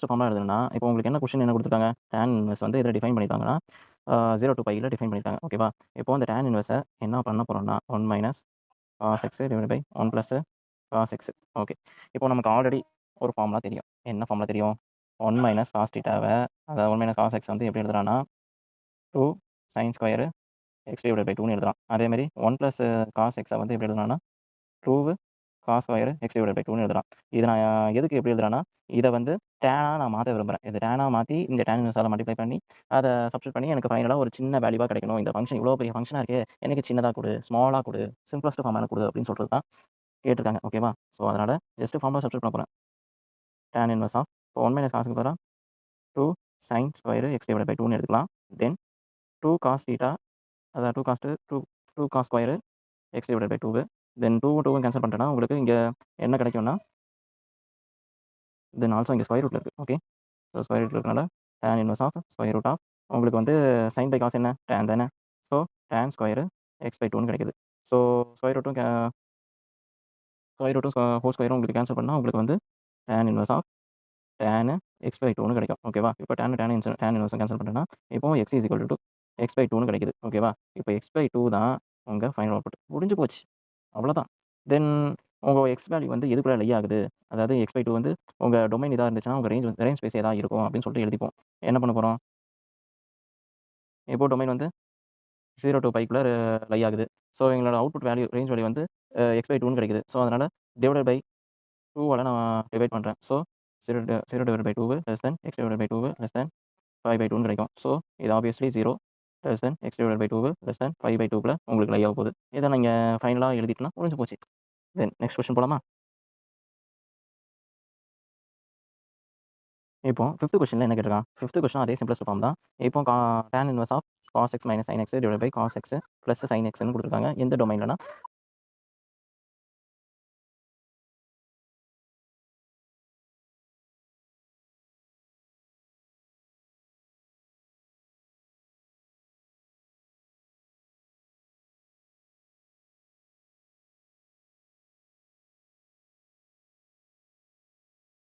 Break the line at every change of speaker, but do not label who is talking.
Simplest formula எழுதணும்னா, இப்போ உங்களுக்கு என்ன கொஸ்டின் என்ன குடுத்துருக்காங்க? டான் இன்வெர்ஸ் வந்து எதுல டிஃபைன் பண்ணியிருக்காங்கன்னா, 0 டூ பைல டிஃபைன் பண்ணியிருக்காங்க. ஓகேவா? இப்போ அந்த டான் இன்வெர்ஸ என்ன பண்ண போறோம்னா, 1 minus cos x divided by 1 plus cos x. Okay. இப்போ நமக்கு ஆல்ரெடி ஒரு ஃபார்முலா தெரியும். என்ன ஃபார்முலா தெரியும்? 1 மைனஸ் காஸ் தீட்டாவ அதாவது 1 மைனஸ் காஸ் எக்ஸ் வந்து எப்படி எழுதலாம்னா, 2 sine square x divided by 2ன்னு எழுதலாம். அதே மாரி 1 பிளஸ் காஸ் எக்ஸ வந்து எப்படி எழுதலாம்னா, 2 cos square x divided by 2ன்னு எழுதலாம். இத நான் எதுக்கு எப்படி எழுதுறேன்னா, இத வந்து டேனா நான் மாத்த விரும்புறேன். இத டேனா மாத்தி இந்த டான் இன்வெர்ஸால மல்டிப்ளை பண்ணி, அத சப்ஸ்டிட்யூட் பண்ணி எனக்கு ஃபைனலா ஒரு சின்ன வேல்யூவா கிடைக்கணும். இந்த ஃபங்ஷன் இவ்வளோ பெரிய ஃபங்ஷனா இருக்கே, எனக்கு சின்னதா குடு, ஸ்மாலா குடு, சிம்ப்ளஸ்ட் ஃபார்ம் எனக்கு குடு அப்படின்னு சொல்றது தான் கேட்டிருக்காங்க. ஓகேவா? ஸோ அதனால ஜஸ்ட் ஃபார்முலா சப்ஸ்டிட்யூட் பண்ண போறேன். டான் இன்வெர்ஸ் ஆஃப் இப்போ 1 மைனஸ் காஸ்க்கு பதிலா 2 sine square x divided by 2ன்னு எடுத்துக்கலாம். தென் 2 காஸ் தீட்டா அதாவது 2 cos 2 cos square x divided by 2 then 2வும் 2வும் கேன்சல் பண்ணிட்டேன்னா உங்களுக்கு இங்க என்ன கிடைக்கும்னா, தென் ஆல்சோ இங்க ஸ்கொயர் ரூட்ல இருக்கு. ஓகே. ஸோ ஸ்கொயர் ரூட்ல இருக்கனால tan inverse of square root of உங்களுக்கு வந்து சைன் பை காஸ் என்ன? டான் தானே. So tan square x by 2ன்னு கிடைக்குது. ஸோ ஸ்கொயர் ரூட்டும் ஹோல் ஸ்கொயரும் உங்களுக்கு கேன்சல் பண்ணா உங்களுக்கு வந்து tan inverse of tan x by 2ன்னு கிடைக்கும். ஓகேவா? இப்போ டான் இன்வெர்ஸ கேன்சல் பண்ணிட்டேன்னா, இப்போ x is equal to x by 2ன்னு கிடைக்குது. ஓகேவா? இப்போ எக்ஸ் பை 2 தான் உங்க ஃபைனல் அவுட்புட். முடிஞ்சு போச்சு. அவ்வளோதான். தென் உங்க எக்ஸ் வேல்யூ வந்து எதுக்குள்ள லை ஆகுது? அதாவது எக்ஸ் பை 2 வந்து உங்க டொமைன் இதா இருந்துச்சுன்னா, உங்க ரேஞ்ச் ஸ்பேஸ் எதா இருக்கும் அப்படின்னு சொல்லிட்டு எழுதிப்போம். என்ன பண்ண போறோம்? இப்போ டொமைன் வந்து 0 டூ பைக்குள்ள லை ஆகுது. ஸோ எங்களோட அவுட்புட் வேல்யூ ரேஞ்ச் வேல்யூ வந்து எக்ஸ் பை 2ன்னு கிடைக்குது. ஸோ அதனால டிவைடட் பை 2வால நான் டிவைட் பண்றேன். So 0 divided by 2 less than x divided by 2 less than 5 by 2ன்னு கிடைக்கும். ஸோ இது obviously 0 less than x divided by 2 less than 5 by 2க்குள்ள உங்களுக்கு லை ஆக போகுது. இத நீங்க ஃபைனலா எழுதிட்டீங்கன்னா முடிஞ்சு போச்சு. தென் நெக்ஸ்ட் கொஸ்டின் போலாமா? இப்போ 5த் கொஸ்டின்ல என்ன கேட்டிருக்கான்? 5த் கொஸ்டின் அதே சிம்ப்ளஸ்ட் ஃபார்ம் தான். இப்போ tan inverse of cos x minus sine x divided by cos x plus sine எக்ஸ்ன்னு குடுத்துருக்காங்க. எந்த டொமைன்லனா